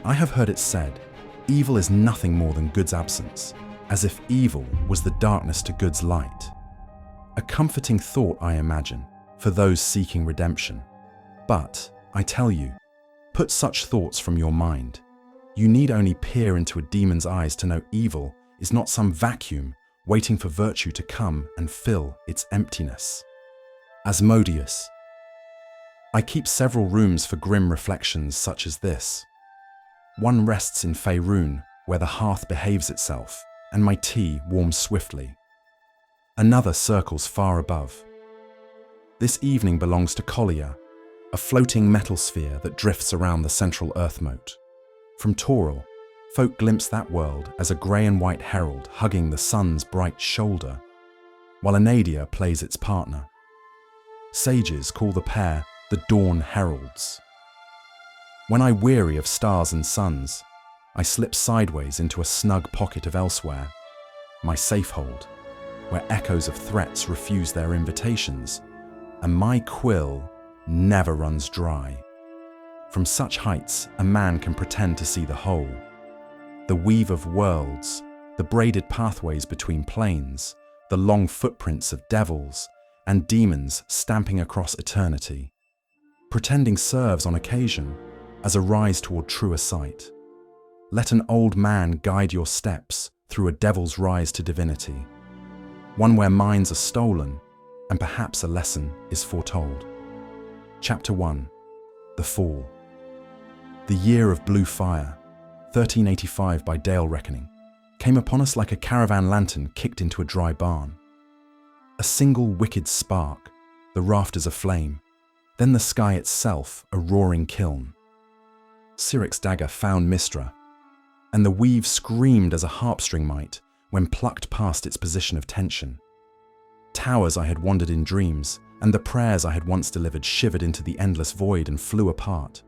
I have heard it said, evil is nothing more than good's absence, as if evil was the darkness to good's light. A comforting thought, I imagine, for those seeking redemption. But, I tell you, put such thoughts from your mind. You need only peer into a demon's eyes to know evil is not some vacuum waiting for virtue to come and fill its emptiness. Asmodeus. I keep several rooms for grim reflections such as this. One rests in Faerun, where the hearth behaves itself, and my tea warms swiftly. Another circles far above. This evening belongs to Collier, a floating metal sphere that drifts around the central earth moat. From Toril, folk glimpse that world as a grey and white herald hugging the sun's bright shoulder, while Anadia plays its partner. Sages call the pair the Dawn Heralds. When I weary of stars and suns, I slip sideways into a snug pocket of elsewhere, my safehold, where echoes of threats refuse their invitations, and my quill never runs dry. From such heights, a man can pretend to see the whole. The weave of worlds, the braided pathways between planes, the long footprints of devils and demons stamping across eternity. Pretending serves on occasion as a rise toward truer sight. Let an old man guide your steps through a devil's rise to divinity, one where minds are stolen and perhaps a lesson is foretold. Chapter 1. The Fall. The year of blue fire, 1385 by Dale reckoning, came upon us like a caravan lantern kicked into a dry barn. A single wicked spark, the rafters aflame, then the sky itself a roaring kiln. Siric's dagger found Mistra, and the weave screamed as a harpstring might when plucked past its position of tension. Towers I had wandered in dreams, and the prayers I had once delivered shivered into the endless void and flew apart.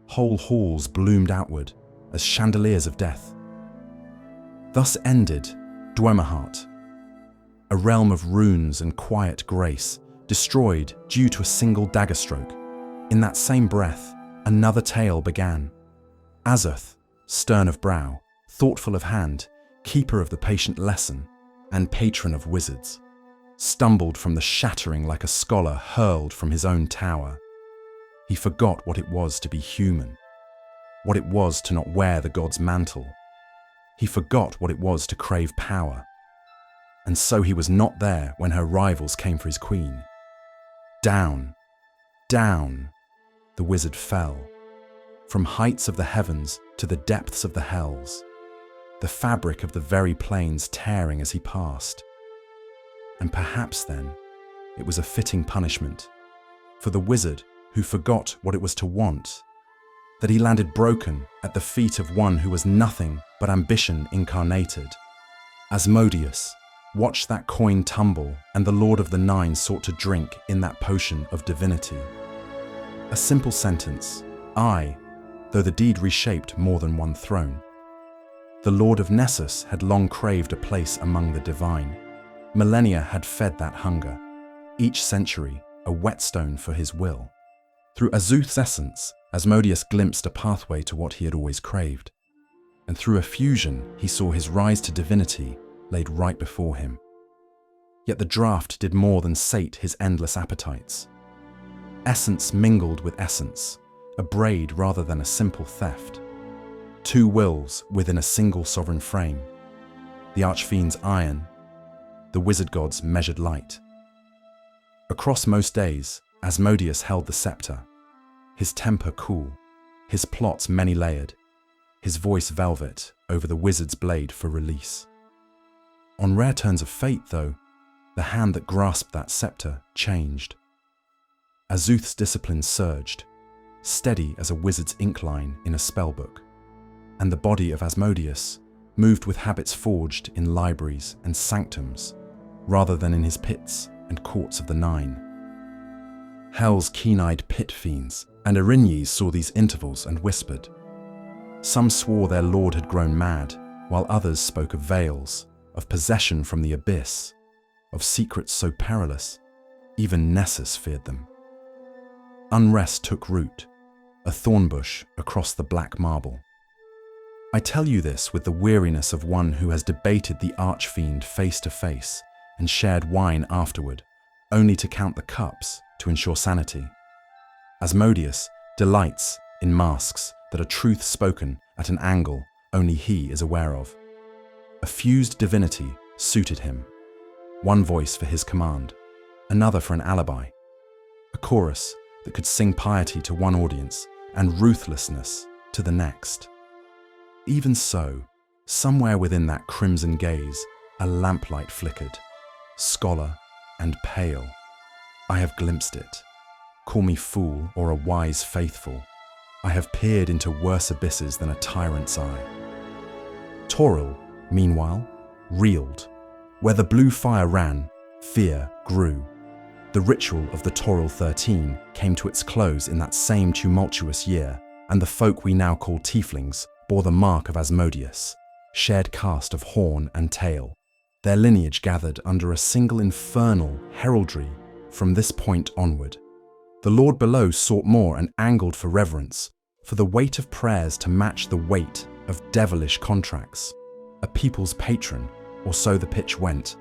Whole halls bloomed outward as chandeliers of death. Thus ended Dwemerheart, a realm of runes and quiet grace, destroyed due to a single dagger stroke. In that same breath, another tale began. Azoth, stern of brow, thoughtful of hand, keeper of the patient lesson, and patron of wizards, stumbled from the shattering like a scholar hurled from his own tower. He forgot what it was to be human, what it was to not wear the god's mantle. He forgot what it was to crave power. And so he was not there when her rivals came for his queen. Down, down, the wizard fell, from heights of the heavens to the depths of the hells, the fabric of the very plains tearing as he passed. And perhaps then, it was a fitting punishment for the wizard who forgot what it was to want, that he landed broken at the feet of one who was nothing but ambition incarnated. Asmodeus watched that coin tumble, and the Lord of the Nine sought to drink in that potion of divinity. A simple sentence, aye, though the deed reshaped more than one throne. The Lord of Nessus had long craved a place among the divine. Millennia had fed that hunger, each century a whetstone for his will. Through Azuth's essence, Asmodeus glimpsed a pathway to what he had always craved, and through a fusion he saw his rise to divinity laid right before him. Yet the draught did more than sate his endless appetites. Essence mingled with essence, a braid rather than a simple theft. Two wills within a single sovereign frame, the archfiend's iron, the wizard god's measured light. Across most days, Asmodeus held the scepter, his temper cool, his plots many-layered, his voice velvet over the wizard's blade for release. On rare turns of fate, though, the hand that grasped that scepter changed. Azuth's discipline surged, steady as a wizard's ink line in a spellbook, and the body of Asmodeus moved with habits forged in libraries and sanctums, rather than in his pits and courts of the Nine. Hell's keen-eyed pit fiends and Erinyes saw these intervals and whispered. Some swore their lord had grown mad, while others spoke of veils, of possession from the abyss, of secrets so perilous, even Nessus feared them. Unrest took root, a thorn bush across the black marble. I tell you this with the weariness of one who has debated the archfiend face to face and shared wine afterward, only to count the cups to ensure sanity. Asmodeus delights in masks that are truth spoken at an angle only he is aware of. A fused divinity suited him. One voice for his command, another for an alibi. A chorus that could sing piety to one audience and ruthlessness to the next. Even so, somewhere within that crimson gaze, a lamplight flickered, scholar and pale. I have glimpsed it. Call me fool or a wise faithful. I have peered into worse abysses than a tyrant's eye. Toril, meanwhile, reeled. Where the blue fire ran, fear grew. The ritual of the Toril 13 came to its close in that same tumultuous year, and the folk we now call tieflings bore the mark of Asmodeus, shared caste of horn and tail, their lineage gathered under a single infernal heraldry from this point onward. The Lord below sought more and angled for reverence, for the weight of prayers to match the weight of devilish contracts. A people's patron, or so the pitch went,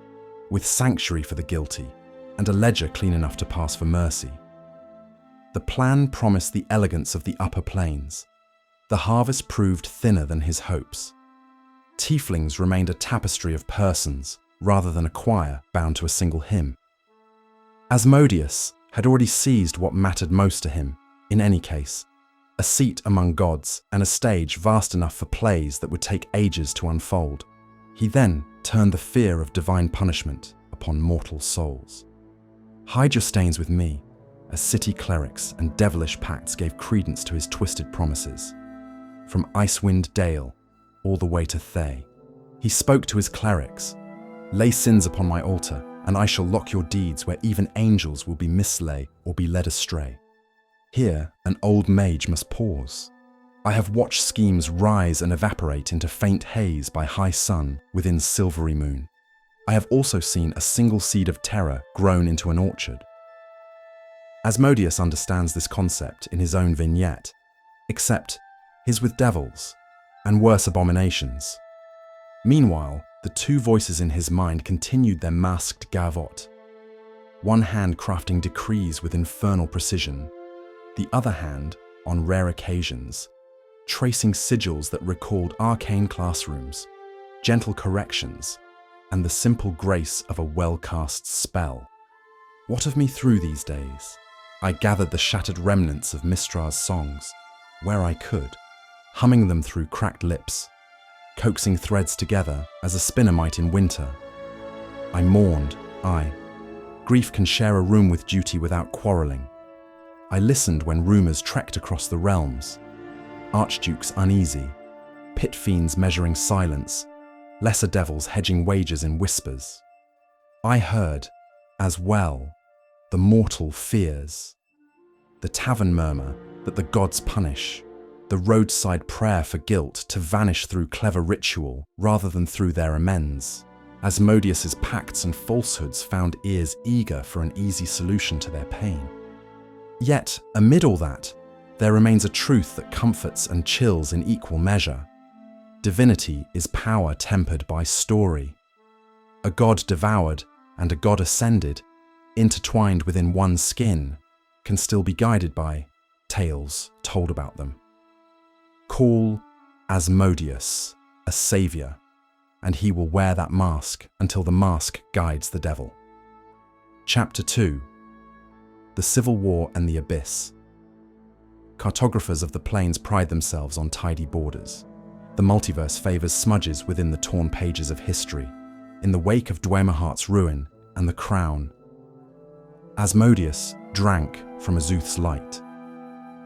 with sanctuary for the guilty, and a ledger clean enough to pass for mercy. The plan promised the elegance of the upper plains. The harvest proved thinner than his hopes. Tieflings remained a tapestry of persons, rather than a choir bound to a single hymn. Asmodeus had already seized what mattered most to him, in any case, a seat among gods and a stage vast enough for plays that would take ages to unfold. He then turned the fear of divine punishment upon mortal souls. Hide your stains with me, as city clerics and devilish pacts gave credence to his twisted promises. From Icewind Dale all the way to Thay, he spoke to his clerics, lay sins upon my altar, and I shall lock your deeds where even angels will be mislay or be led astray. Here, an old mage must pause. I have watched schemes rise and evaporate into faint haze by high sun within silvery moon. I have also seen a single seed of terror grown into an orchard. Asmodeus understands this concept in his own vignette, except his with devils and worse abominations. Meanwhile, the two voices in his mind continued their masked gavotte, one hand crafting decrees with infernal precision, the other hand, on rare occasions, tracing sigils that recalled arcane classrooms, gentle corrections, and the simple grace of a well-cast spell. What of me through these days? I gathered the shattered remnants of Mistra's songs, where I could, humming them through cracked lips, coaxing threads together as a spinner might in winter. I mourned, grief can share a room with duty without quarrelling. I listened when rumours trekked across the realms, archdukes uneasy, pit fiends measuring silence, lesser devils hedging wages in whispers. I heard, as well, the mortal fears, the tavern murmur that the gods punish, the roadside prayer for guilt to vanish through clever ritual rather than through their amends. Asmodeus's pacts and falsehoods found ears eager for an easy solution to their pain. Yet, amid all that, there remains a truth that comforts and chills in equal measure. Divinity is power tempered by story. A god devoured and a god ascended, intertwined within one skin, can still be guided by tales told about them. Call Asmodeus a savior, and he will wear that mask until the mask guides the devil. Chapter 2: The Civil War and the Abyss. Cartographers of the plains pride themselves on tidy borders. The multiverse favours smudges within the torn pages of history, in the wake of Dwemerhart's ruin and the crown. Asmodeus drank from Azuth's light.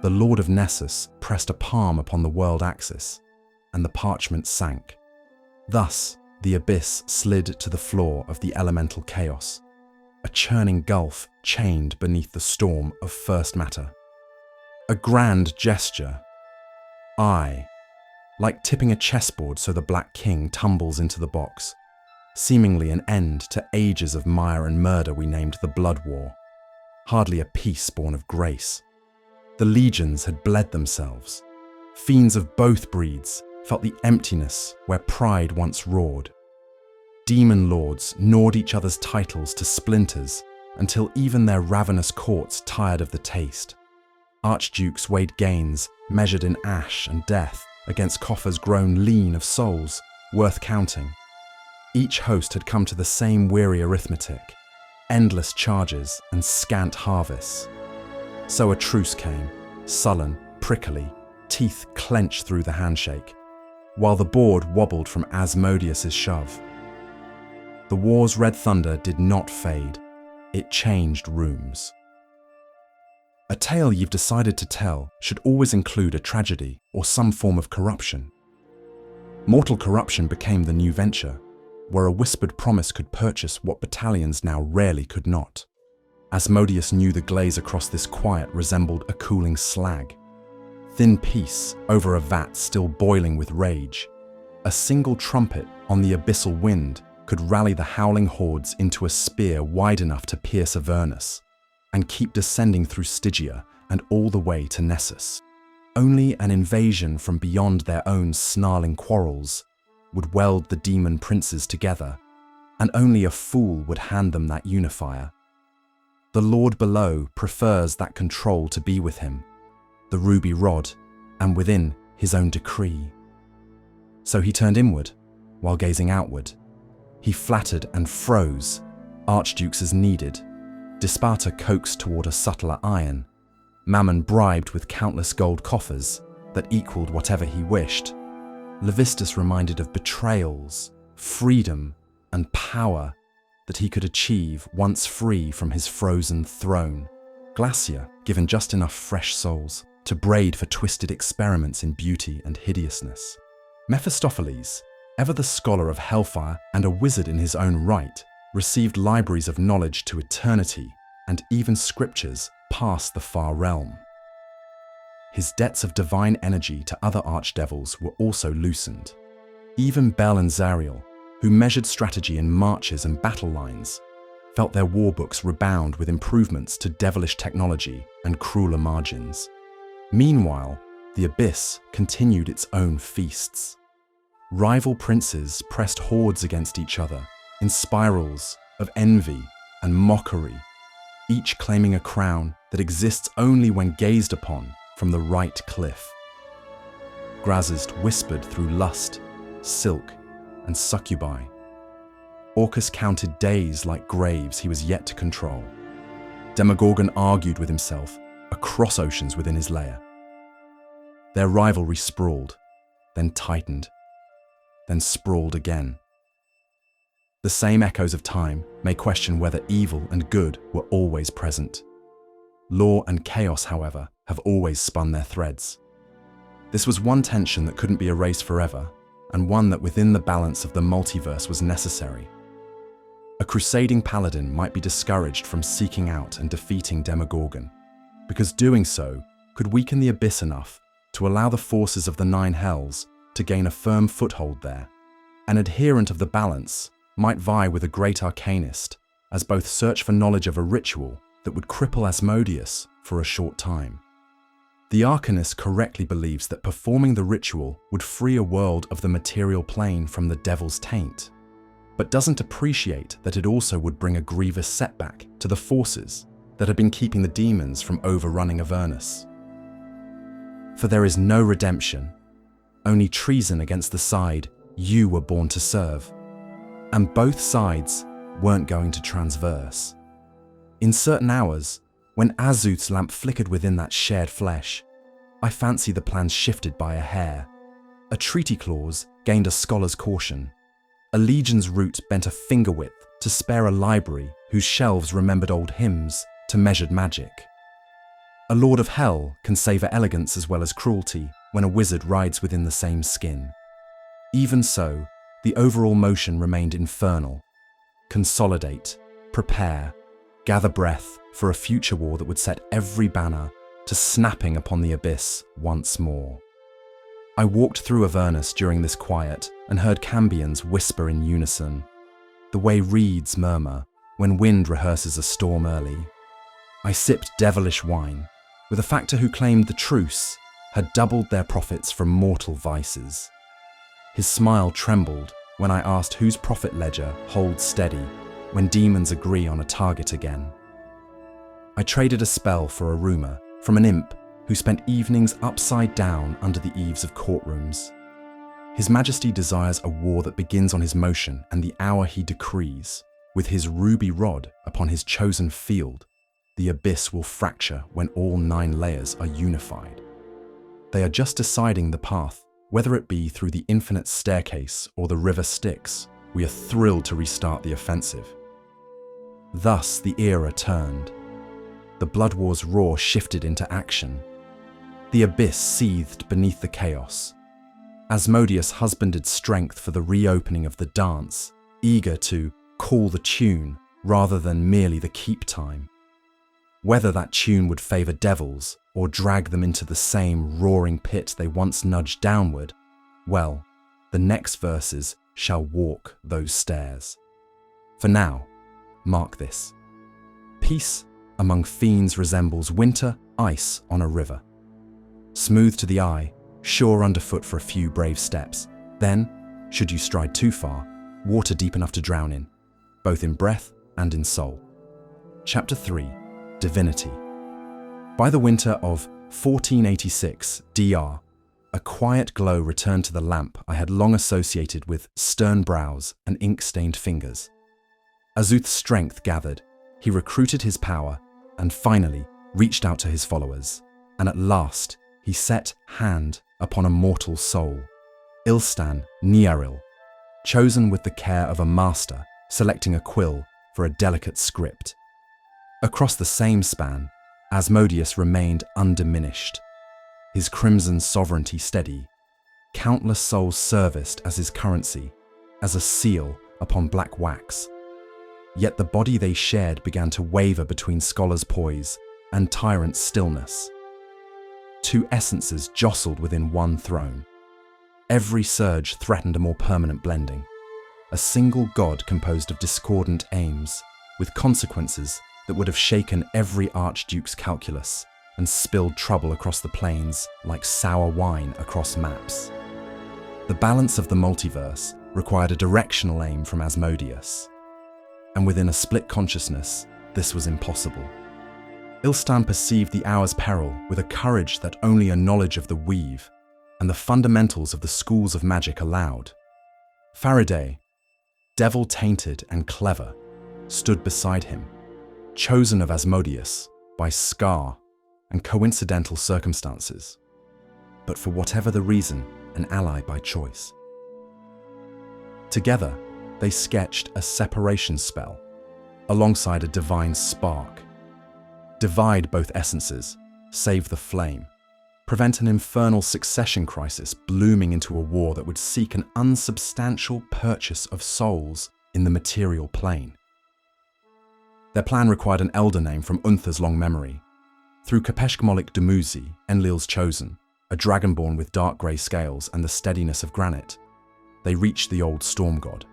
The Lord of Nessus pressed a palm upon the world axis, and the parchment sank. Thus, the abyss slid to the floor of the elemental chaos, a churning gulf chained beneath the storm of first matter. A grand gesture. Like tipping a chessboard so the Black King tumbles into the box, seemingly an end to ages of mire and murder we named the Blood War. Hardly a peace born of grace. The legions had bled themselves. Fiends of both breeds, felt the emptiness where pride once roared. Demon lords gnawed each other's titles to splinters until even their ravenous courts tired of the taste. Archdukes weighed gains measured in ash and death against coffers grown lean of souls, worth counting. Each host had come to the same weary arithmetic, endless charges and scant harvests. So a truce came, sullen, prickly, teeth clenched through the handshake, while the board wobbled from Asmodeus's shove. The war's red thunder did not fade, it changed rooms. A tale you've decided to tell should always include a tragedy or some form of corruption. Mortal corruption became the new venture, where a whispered promise could purchase what battalions now rarely could not. Asmodeus knew the glaze across this quiet resembled a cooling slag. Thin peace over a vat still boiling with rage. A single trumpet on the abyssal wind could rally the howling hordes into a spear wide enough to pierce Avernus, and keep descending through Stygia and all the way to Nessus. Only an invasion from beyond their own snarling quarrels would weld the demon princes together, and only a fool would hand them that unifier. The Lord below prefers that control to be with him, the ruby rod, and within his own decree. So he turned inward, while gazing outward. He flattered and froze, archdukes as needed, Desparta coaxed toward a subtler iron, Mammon bribed with countless gold coffers that equaled whatever he wished. Levistus reminded of betrayals, freedom, and power that he could achieve once free from his frozen throne. Glacia given just enough fresh souls to braid for twisted experiments in beauty and hideousness. Mephistopheles, ever the scholar of hellfire and a wizard in his own right, received libraries of knowledge to eternity and even scriptures past the far realm. His debts of divine energy to other archdevils were also loosened. Even Bel and Zariel, who measured strategy in marches and battle lines, felt their war books rebound with improvements to devilish technology and crueler margins. Meanwhile, the Abyss continued its own feasts. Rival princes pressed hordes against each other in spirals of envy and mockery, each claiming a crown that exists only when gazed upon from the right cliff. Grazist whispered through lust, silk, and succubi. Orcus counted days like graves he was yet to control. Demogorgon argued with himself across oceans within his lair. Their rivalry sprawled, then tightened, then sprawled again. The same echoes of time may question whether evil and good were always present. Law and chaos, however, have always spun their threads. This was one tension that couldn't be erased forever, and one that within the balance of the multiverse was necessary. A crusading paladin might be discouraged from seeking out and defeating Demogorgon, because doing so could weaken the Abyss enough to allow the forces of the Nine Hells to gain a firm foothold there. An adherent of the balance might vie with a great arcanist, as both search for knowledge of a ritual that would cripple Asmodeus for a short time. The arcanist correctly believes that performing the ritual would free a world of the material plane from the devil's taint, but doesn't appreciate that it also would bring a grievous setback to the forces that have been keeping the demons from overrunning Avernus. For there is no redemption, only treason against the side you were born to serve, and both sides weren't going to transverse. In certain hours, when Azuth's lamp flickered within that shared flesh, I fancy the plans shifted by a hair. A treaty clause gained a scholar's caution. A legion's route bent a finger width to spare a library whose shelves remembered old hymns to measured magic. A lord of hell can savour elegance as well as cruelty when a wizard rides within the same skin. Even so, the overall motion remained infernal. Consolidate, prepare, gather breath for a future war that would set every banner to snapping upon the Abyss once more. I walked through Avernus during this quiet and heard Cambions whisper in unison, the way reeds murmur when wind rehearses a storm early. I sipped devilish wine with a factor who claimed the truce had doubled their profits from mortal vices. His smile trembled when I asked whose profit ledger holds steady when demons agree on a target again. I traded a spell for a rumour from an imp who spent evenings upside down under the eaves of courtrooms. His Majesty desires a war that begins on his motion and the hour he decrees. With his ruby rod upon his chosen field, the abyss will fracture when all 9 layers are unified. They are just deciding the path, whether it be through the infinite staircase or the river Styx. We are thrilled to restart the offensive. Thus the era turned. The Blood War's roar shifted into action. The abyss seethed beneath the chaos. Asmodeus husbanded strength for the reopening of the dance, eager to call the tune rather than merely the keep time. Whether that tune would favour devils or drag them into the same roaring pit they once nudged downward, well, the next verses shall walk those stairs. For now, mark this. Peace among fiends resembles winter ice on a river. Smooth to the eye, sure underfoot for a few brave steps. Then, should you stride too far, water deep enough to drown in, both in breath and in soul. Chapter 3, Divinity. By the winter of 1486 DR, a quiet glow returned to the lamp I had long associated with stern brows and ink-stained fingers. Azuth's strength gathered, he recruited his power, and finally reached out to his followers, and at last he set hand upon a mortal soul, Ilstan Niaril, chosen with the care of a master, selecting a quill for a delicate script. Across the same span, Asmodeus remained undiminished, his crimson sovereignty steady, countless souls serviced as his currency, as a seal upon black wax. Yet the body they shared began to waver between scholar's poise and tyrant's stillness. 2 essences jostled within one throne. Every surge threatened a more permanent blending. A single god composed of discordant aims, with consequences that would have shaken every archduke's calculus and spilled trouble across the plains like sour wine across maps. The balance of the multiverse required a directional aim from Asmodeus, and within a split consciousness, this was impossible. Ilstan perceived the hour's peril with a courage that only a knowledge of the weave and the fundamentals of the schools of magic allowed. Faraday, devil-tainted and clever, stood beside him, chosen of Asmodeus by scar and coincidental circumstances, but for whatever the reason, an ally by choice. Together, they sketched a separation spell, alongside a divine spark. Divide both essences, save the flame, prevent an infernal succession crisis blooming into a war that would seek an unsubstantial purchase of souls in the material plane. Their plan required an elder name from Unther's long memory. Through Kapeshkmolik Dumuzi, Enlil's chosen, a dragonborn with dark grey scales and the steadiness of granite, they reached the old storm god.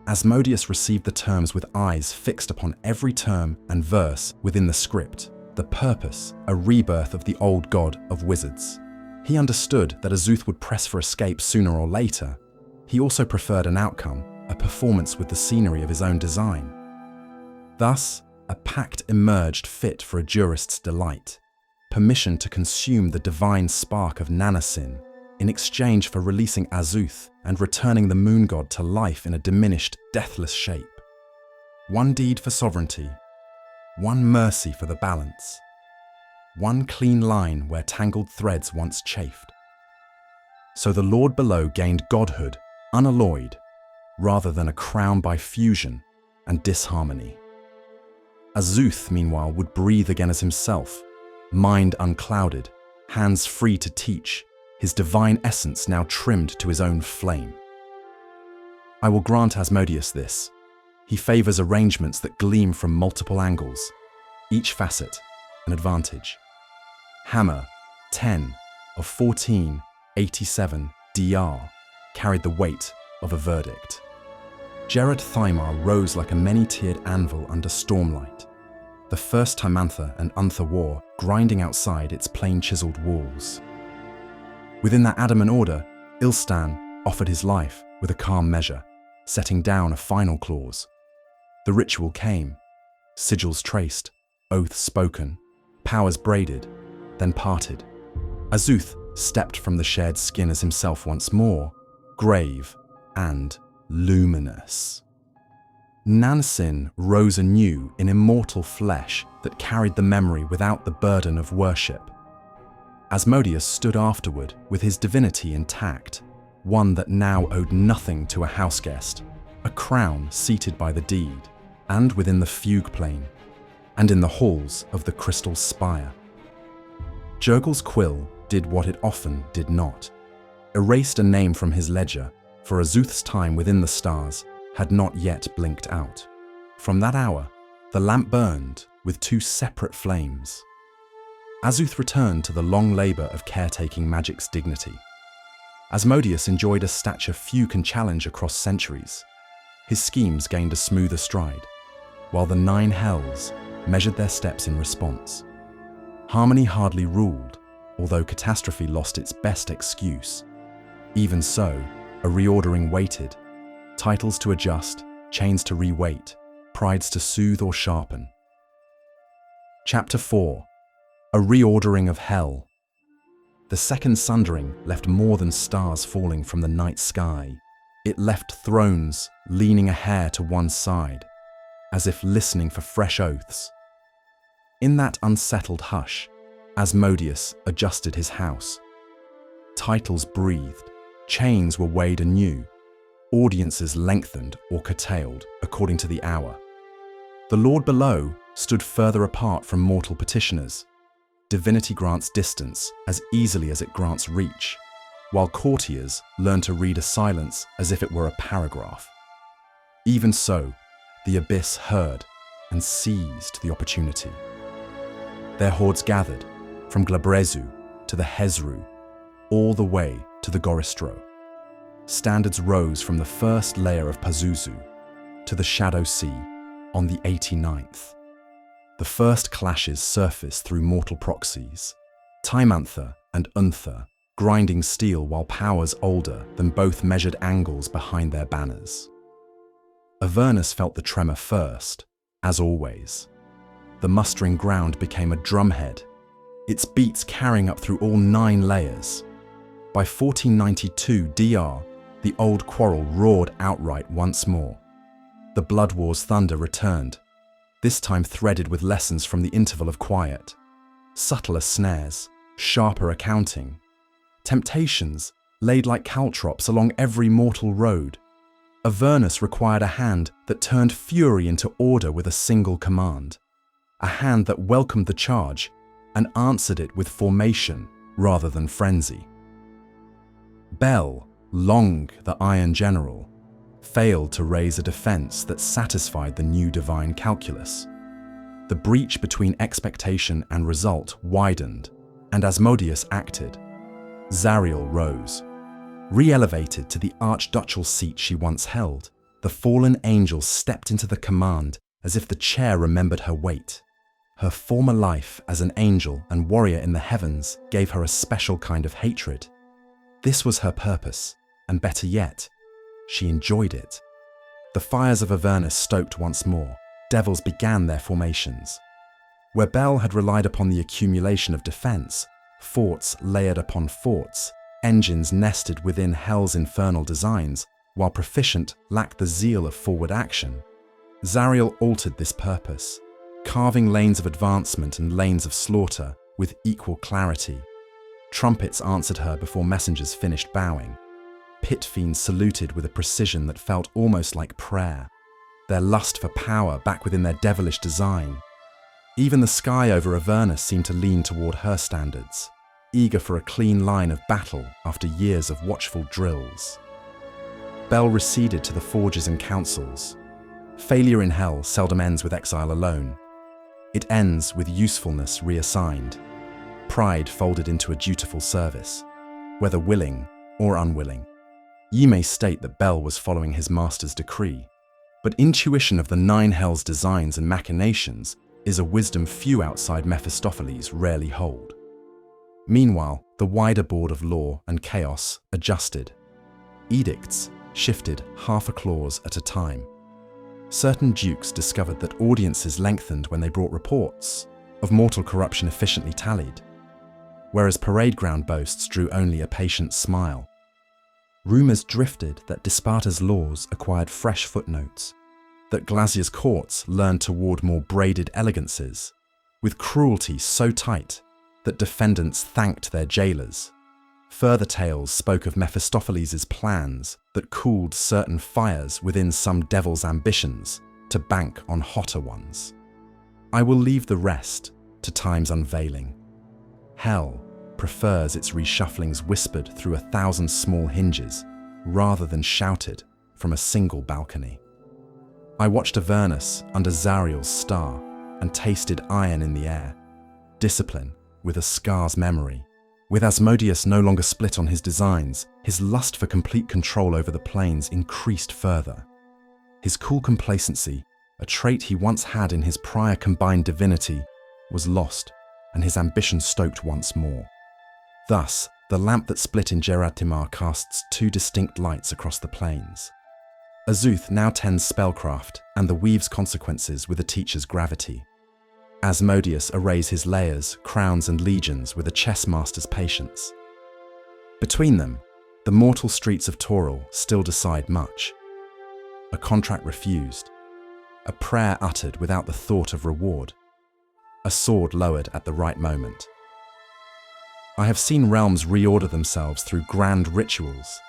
Asmodeus received the terms with eyes fixed upon every term and verse within the script, the purpose, a rebirth of the old god of wizards. He understood that Azuth would press for escape sooner or later. He also preferred an outcome, a performance with the scenery of his own design. Thus, a pact emerged fit for a jurist's delight, permission to consume the divine spark of Nanasin in exchange for releasing Azuth and returning the moon god to life in a diminished, deathless shape. One deed for sovereignty, one mercy for the balance, one clean line where tangled threads once chafed. So the Lord below gained godhood, unalloyed, rather than a crown by fusion and disharmony. Azuth, meanwhile, would breathe again as himself, mind unclouded, hands free to teach, his divine essence now trimmed to his own flame. I will grant Asmodeus this. He favours arrangements that gleam from multiple angles, each facet an advantage. Hammer 10 of 1487 DR carried the weight of a verdict. Gerard Thymar rose like a many-tiered anvil under stormlight, the first Timantha and Unther war grinding outside its plain-chiselled walls. Within that adamant order, Ilstan offered his life with a calm measure, setting down a final clause. The ritual came, sigils traced, oaths spoken, powers braided, then parted. Azuth stepped from the shared skin as himself once more, grave and luminous. Nansin rose anew in immortal flesh that carried the memory without the burden of worship. Asmodeus stood afterward with his divinity intact, one that now owed nothing to a houseguest, a crown seated by the deed, and within the fugue plane, and in the halls of the crystal spire. Jurgel's quill did what it often did not, erased a name from his ledger, for Azuth's time within the stars had not yet blinked out. From that hour, the lamp burned with two separate flames. Azuth returned to the long labor of caretaking magic's dignity. Asmodeus enjoyed a stature few can challenge across centuries. His schemes gained a smoother stride, while the 9 hells measured their steps in response. Harmony hardly ruled, although catastrophe lost its best excuse. Even so, a reordering waited, titles to adjust, chains to reweight, prides to soothe or sharpen. Chapter 4. A reordering of hell. The second sundering left more than stars falling from the night sky. It left thrones leaning a hair to one side, as if listening for fresh oaths. In that unsettled hush, Asmodeus adjusted his house. Titles breathed, chains were weighed anew, audiences lengthened or curtailed according to the hour. The Lord below stood further apart from mortal petitioners. Divinity grants distance as easily as it grants reach, while courtiers learn to read a silence as if it were a paragraph. Even so, the abyss heard and seized the opportunity. Their hordes gathered, from Glabrezu to the Hezru, all the way to the Goristro. Standards rose from the first layer of Pazuzu to the Shadow Sea on the 89th. The first clashes surfaced through mortal proxies, Timantha and Untha grinding steel while powers older than both measured angles behind their banners. Avernus felt the tremor first, as always. The mustering ground became a drumhead, its beats carrying up through all 9 layers. By 1492 DR, the old quarrel roared outright once more. The Blood War's thunder returned, this time threaded with lessons from the interval of quiet. Subtler snares, sharper accounting. Temptations laid like caltrops along every mortal road. Avernus required a hand that turned fury into order with a single command. A hand that welcomed the charge and answered it with formation rather than frenzy. Bel, long the Iron General, failed to raise a defense that satisfied the new divine calculus. The breach between expectation and result widened, and Asmodeus acted. Zariel rose. Re-elevated to the archduchal seat she once held, the fallen angel stepped into the command as if the chair remembered her weight. Her former life as an angel and warrior in the heavens gave her a special kind of hatred. This was her purpose, and better yet, she enjoyed it. The fires of Avernus stoked once more. Devils began their formations. Where Bel had relied upon the accumulation of defense, forts layered upon forts, engines nested within Hell's infernal designs, while Proficient lacked the zeal of forward action, Zariel altered this purpose, carving lanes of advancement and lanes of slaughter with equal clarity. Trumpets answered her before messengers finished bowing. Pit fiends saluted with a precision that felt almost like prayer, their lust for power back within their devilish design. Even the sky over Avernus seemed to lean toward her standards, eager for a clean line of battle after years of watchful drills. Bel receded to the forges and councils. Failure in Hell seldom ends with exile alone. It ends with usefulness reassigned, pride folded into a dutiful service, whether willing or unwilling. Ye may state that Bel was following his master's decree, but intuition of the 9 Hells' designs and machinations is a wisdom few outside Mephistopheles rarely hold. Meanwhile, the wider board of law and chaos adjusted. edicts shifted half a clause at a time. Certain dukes discovered that audiences lengthened when they brought reports of mortal corruption efficiently tallied, whereas parade ground boasts drew only a patient smile. Rumours drifted that Desparta's laws acquired fresh footnotes, that Glazier's courts learned toward more braided elegances, with cruelty so tight that defendants thanked their jailers. Further tales spoke of Mephistopheles' plans that cooled certain fires within some devil's ambitions to bank on hotter ones. I will leave the rest to time's unveiling. Hell prefers its reshufflings whispered through 1,000 small hinges rather than shouted from a single balcony. I watched Avernus under Zariel's star and tasted iron in the air, discipline with a scar's memory. With Asmodeus no longer split on his designs, his lust for complete control over the planes increased further. His cool complacency, a trait he once had in his prior combined divinity, was lost, and his ambition stoked once more. Thus, the lamp that split in Gerardtimar casts two distinct lights across the planes. Azuth now tends spellcraft and the weave's consequences with a teacher's gravity. Asmodeus arrays his layers, crowns and legions with a chess master's patience. Between them, the mortal streets of Toril still decide much. A contract refused, a prayer uttered without the thought of reward, a sword lowered at the right moment. I have seen realms reorder themselves through grand rituals.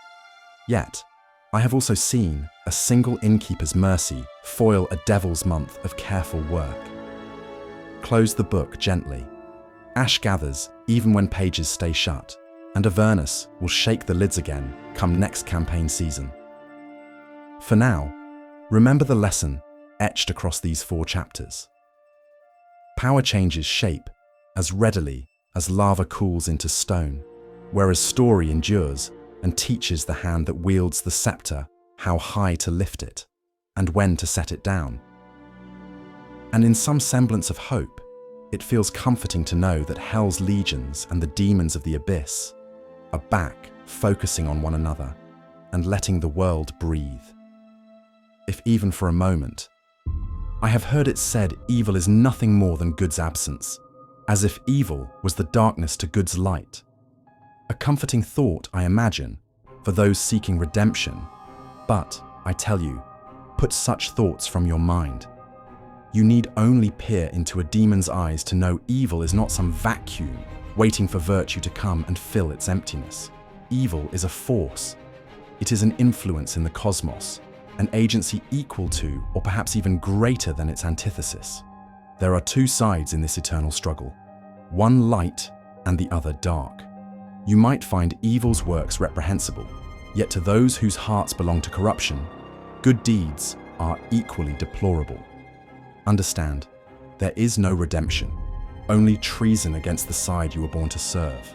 Yet, I have also seen a single innkeeper's mercy foil a devil's month of careful work. Close the book gently. Ash gathers even when pages stay shut, and Avernus will shake the lids again come next campaign season. For now, remember the lesson etched across these 4 chapters. Power changes shape as readily as lava cools into stone, whereas story endures and teaches the hand that wields the scepter how high to lift it and when to set it down. And in some semblance of hope, it feels comforting to know that Hell's legions and the demons of the abyss are back, focusing on one another and letting the world breathe. If even for a moment. I have heard it said evil is nothing more than good's absence, as if evil was the darkness to good's light. A comforting thought, I imagine, for those seeking redemption, but, I tell you, put such thoughts from your mind. You need only peer into a demon's eyes to know evil is not some vacuum waiting for virtue to come and fill its emptiness. Evil is a force. It is an influence in the cosmos, an agency equal to or perhaps even greater than its antithesis. There are 2 sides in this eternal struggle, one light and the other dark. You might find evil's works reprehensible, yet to those whose hearts belong to corruption, good deeds are equally deplorable. Understand, there is no redemption, only treason against the side you were born to serve.